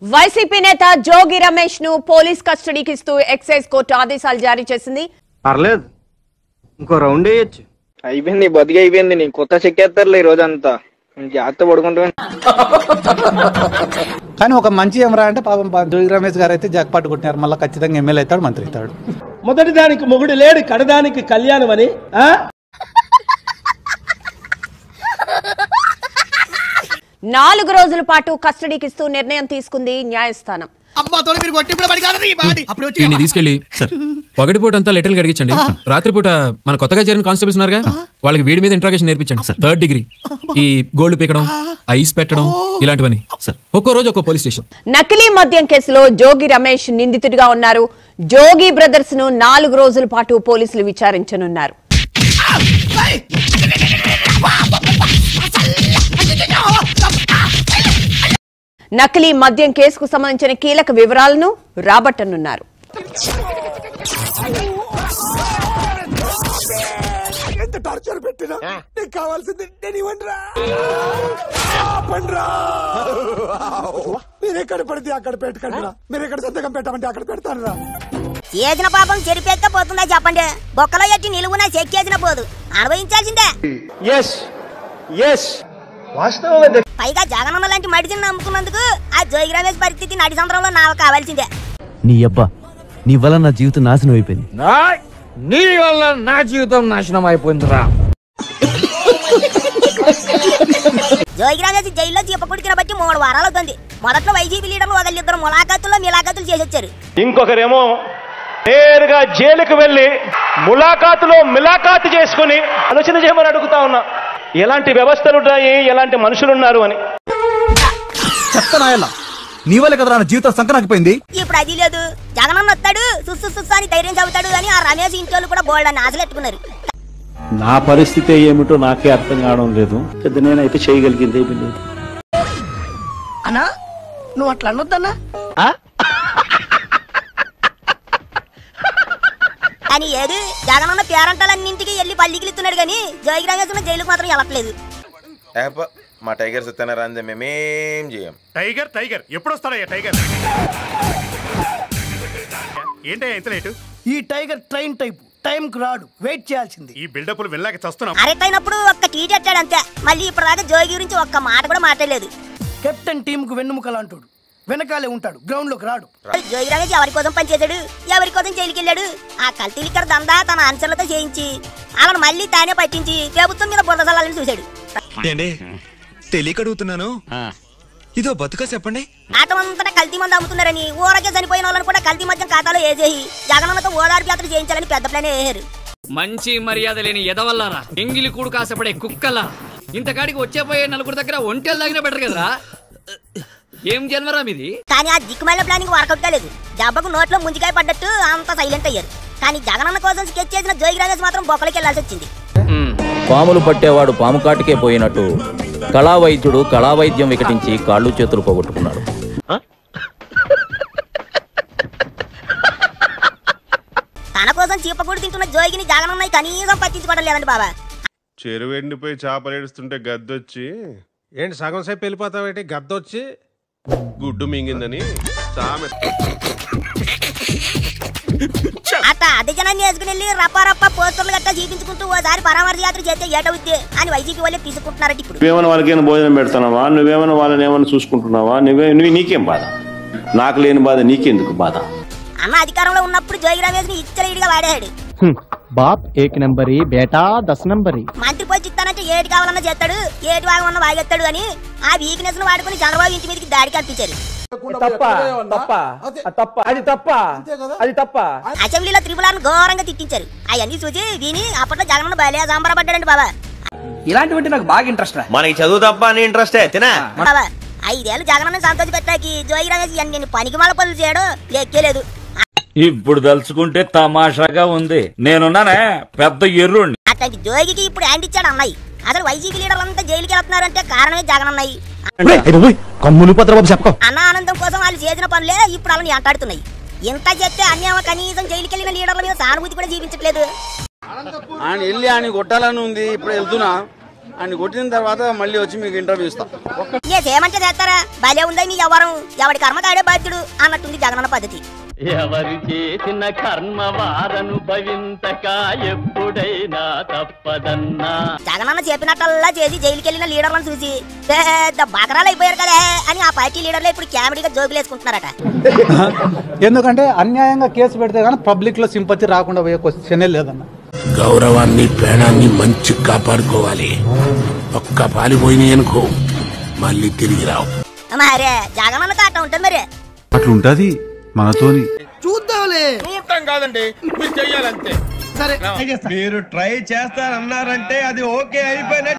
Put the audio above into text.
YCP నేత జోగి రమేష్ ను police కస్టడీకి ఇస్తూ ఎక్సైజ్ కోర్టు ఆదేశాలు జారీ చేసింది. పర్లేదు, ఇంకో రౌండ్ వేయచ్చు. అయిపోయింది, బతికి అయిపోయింది. నీ కొత్త చెక్కేస్తారులే ఈ రోజంతా. జాగ్రత్త పడుకుంటాను. కానీ ఒక మంచి ఏమరా అంటే పాపం జోగి రమేష్ గారు అయితే జాక్పాటు కొట్టినారు. మళ్ళీ ఖచ్చితంగా ఎమ్మెల్యే అవుతాడు, మంత్రి అవుతాడు. మొదటి దానికి మొగుడు లేడు, కడదానికి కళ్యాణం అని. 4 రోజుల పాటు కస్టడీకి ఇస్తూ నిర్ణయం తీసుకుంది న్యాయస్థానం. తీసుకెళ్లి పగటిపూట లెటర్లు కడిగించండి. రాత్రిపూట మన కొత్తగా చేరిన కానిస్టేబుల్స్ ఉన్నారుగా, వాళ్ళకి వీడి మీద ఇంట్రాగేషన్ నేర్పించండి. 3rd డిగ్రీ, ఈ గోల్డ్ పీకడం, ఐస్ పెట్టడం, ఇలాంటివన్నీ. ఒక్కో రోజు ఒక్కో పోలీస్ స్టేషన్. నకిలీ మద్యం కేసులో జోగి రమేష్ నిందితుడిగా ఉన్నారు. జోగి బ్రదర్స్ ను 4 రోజుల పాటు పోలీసులు విచారించనున్నారు. నకిలీ మద్యం కేసుకు సంబంధించిన కీలక వివరాలను రాబట్టనున్నారు. చేసిన పాపం చెరిపేస్తే పోతుందా చెప్పండి? బొక్కలో ఎట్టి నిలువునా చెక్కేసిన పోదు, అనుభవించాల్సిందే. పైగా జగనన్న లాంటి మడిచిని నమ్ముకున్నందుకు ఆ జోగి రమేష్ పరిస్థితి నడి సంద్రంలో నాకు కావాల్సిందే. నీ అబ్బా, నీ వల్ల నా జీవితం నాశనం అయిపోయింది. నీ వల్ల నా జీవితం నాశనం అయిపోయిందిరా. జోగి రమేష్ జైల్లో చీపకుడికిన బట్టి 3 వారాలు అవుతుంది. మొదట్లో వైసీపీ లీడర్లు ఒకళ్ళిద్దరు ములాఖాతులు చేసొచ్చారు. ఇంకొకరేమో నేరుగా జైలుకు వెళ్లి ములాఖాతు చేసుకుని ఆలోచన చేయమని అడుగుతా ఉన్నా. ఎలాంటి వ్యవస్థలున్నాయి, ఎలాంటి మనుషులున్నారు అని చెప్తానా? నీ వల్ల కదా నా జీవితం సంకనాకపోయింది. ఇప్పుడు అది లేదు, జగనన్న వస్తాడు సుస్సు అని ధైర్యం చదువుతాడు అని ఆ రమేష్ ఇంట్లో కూడా బోల్డని ఆశలు ఎట్టుకున్నారు. నా పరిస్థితి ఏమిటో నాకే అర్థం కావడం లేదు. పెద్ద నేనైతే చేయగలిగింది ఏమీ లేదు. అన్నా నువ్వు అట్లా అనొద్దన్నా. అని ఏది జగనన్న పేరంటాలన్నింటికి వెళ్ళి పల్లికిలిస్తున్నాడు కానీ జోగి రమేష్ జైలుకు మాత్రం వెళ్ళట్లేదు. మా టైగర్ సత్యనారాయణ రంజే మేమేం చేయం. టైగర్ ఎప్పుడు వస్తాడయ్యా? టైగర్ ఏంటయ్యా ఇంత లేటు? ఈ టైగర్ ట్రైన్ టైప్, టైం కు రాడు, వెయిట్ చేయాల్సింది. ఈ బిల్డప్లు వెళ్ళాక చస్తున్నాం. అరెస్ట్ అయినప్పుడు ఒక్క టీటీ అట్టాడు అంతే. మళ్ళీ ఇప్పటిదాకా జోగి గురించి ఒక్క మాట కూడా మాట్లాడలేదు. కెప్టెన్ టీమ్ కు వెన్నుముకలు అంటాడు, వెనకాలే ఉంటాడు, గ్రౌండ్ లోకి రాడు. జోగి రమేష్ ఎవరి కోసం పనిచేశాడు, ఎవరి కోసం జైలుకి వెళ్ళాడు? ఆ కల్తీ లిక్కర్ దందా తన అనుచరులతో చేయించి వాళ్ళని మళ్ళీ తానే పట్టించి ప్రభుత్వం మీద బురద చల్లాలని చూశాడు. తెలియక అడుగుతున్నాను, ఇదో బతుక చెప్పండి. ఆటమంతటా కల్తీ మంది అమ్ముతున్నారని ఊరకే చనిపోయిన వాళ్ళని కూడా కల్తీ మద్యం ఖాతాలో వేసేసి జగనన్నతో ఓదార్పు యాత్ర చేయించాలని పెద్ద ప్లాన్ వేసారు. మంచి మర్యాద లేని ఎదవల్లారా, ఎంగిలి కూడు కాసపడే కుక్కలా, ఇంతకాడికి వచ్చేపోయే 4 దగ్గర ఒంటెలు తాగినా బెటర్ కదరా. ఏం జన్మరా మీది? కానీ ఆ దిక్కుమాలిన ప్లానింగ్ వర్కౌట్ కాలేదు. దెబ్బకు నోట్లో ముంజికాయ పడ్డట్టు అంత సైలెంట్ అయ్యారు. కానీ జగనన్న కోసం స్కెచ్ చేసిన జోగి రమేష్ మాత్రం బొక్కలకి వెళ్లాల్సి వచ్చింది. పాములు పట్టేవాడు పాము కాటికే పోయినట్టు కళా వైద్యుడు కళా వైద్యం వికటించి కాళ్ళు చేతులు పోగొట్టుకున్నాడు. తన కోసం చీపకూడి తింటున్న జోగిని జగనన్న కనీసం పట్టించుకోవడం లేదండి బాబా. చెరువు ఎండిపోయి చేపలేడుస్తుంటే గద్దొచ్చి ఏంటి సగం సేపు వెళ్ళిపోతావేంటి? గద్దొచ్చి గుడ్డు మింగిందని సామెత. అట్ట అదే జనాన్ని వేసుకుని వెళ్ళి రప్ప పోస్టర్లు గట్టా చూపించుకుంటూ ఓసారి పరామర్శ యాత్ర చేస్తే ఏటవుద్ది అని వైసీపీ వాళ్ళే తీసుకుంటున్నారట. ఇప్పుడు నువ్వేమైనా వాళ్ళకైనా భోజనం పెడతావా? నువ్వేమైనా వాళ్ళని ఏమైనా చూసుకుంటున్నావా? నీకేం బాధ? నాకు లేని బాధ నీకెందుకు బాధ? అన్న అధికారంలో ఉన్నప్పుడు జోగి రమేష్ ని ఇచ్చలైడిగా వాడాడు. బాప్ 1 నంబరి, బేటా 10 నంబరి. మంత్రి పోయి చిత్తానంటే ఏటి కావాలన్నా చేస్తాడు, ఏటి వాగమన్నా వాగేస్తాడు అని ఆ వీక్నెస్ ను వాడుకుని చంద్రబాబు ఇంటి మీదకి దాడి కల్పించారు. అసెంబ్లీలో త్రిపులను ఘోరంగా తిట్టించారు. అవన్నీ చూసి విని అప్పట్లో జగన్ బలే సంబరపడ్డాడండి బాబా. ఇలాంటివంటే నాకు బాగా ఇంట్రెస్ట్. మనకి చదువు తప్ప అని ఇంట్రెస్ట్ తినా బాబా. 5 ఏళ్ళు జగన్ సంతోష పెట్టాకి జోగి రమేష్ నేను పనికి మాల పనులు చేయడం లెక్కేలేదు. ఇప్పుడు తలుచుకుంటే తమాషాగా ఉంది. నేనున్నానే పెద్ద ఎర్రుండి. అట్లాంటి జోగికి ఇప్పుడు హ్యాండ్ ఇచ్చాడు అన్నయ్య. అసలు వైసీపీ లీడర్లు అంతా జైలుకి వెళ్తున్నారంటే కారణమే జగన్ అన్నయ్య. అన్న ఆనందం కోసం వాళ్ళు చేసిన పనులే ఇప్పుడు వాళ్ళని అంటాడుతున్నాయి. ఇంత చేస్తే అన్యామ కనీసం జైలుకి వెళ్ళిన లీడర్ల మీద సానుభూతి కూడా జీవించట్లేదు. వెళ్ళి అని కొట్టాలని ఉంది. ఇప్పుడు వెళ్తున్నా ఆయన కొట్టిన తర్వాత మళ్ళీ వచ్చి మీకు ఇంటర్వ్యూ ఇస్తాం. ఏమంటే చేస్తారా? భలే ఉందా మీ ఎవరం, ఎవడి కర్మకాడే బాధ్యుడు అన్నట్టుంది జగనన్న పద్ధతి. ఎవరు చేసిన కర్మ వారనుభవించక ఎప్పుడైనా తప్పదన్నా. జగనన్న చెప్పినట్టల్లా చేసి జైలుకి వెళ్ళిన లీడర్లను చూసి పెద్ద బకరాలు అయిపోయారు కదా అని ఆ పార్టీ లీడర్లు ఇప్పుడు కామెడీగా జోకులు వేసుకుంటున్నారట. ఎందుకంటే అన్యాయంగా కేసు పెడితే కానీ పబ్లిక్ లో సింపతి రాకుండా పోయే క్వశ్చనే లేదన్న. గౌరవాన్ని ప్రాణాన్ని మంచి కాపాడుకోవాలి. ఒక్క పాలిపోయినాయి అనుకో మళ్ళీ తిరిగి రావు. మరే జగనన్న కాట ఉంటుంది మరి అట్లుంటది మనతోని. చూద్దాంలే. చూడటం కాదండి, మీరు చెయ్యాలంతే. సరే మీరు ట్రై చేస్తారన్నారంటే అది ఓకే అయిపోయినట్టు.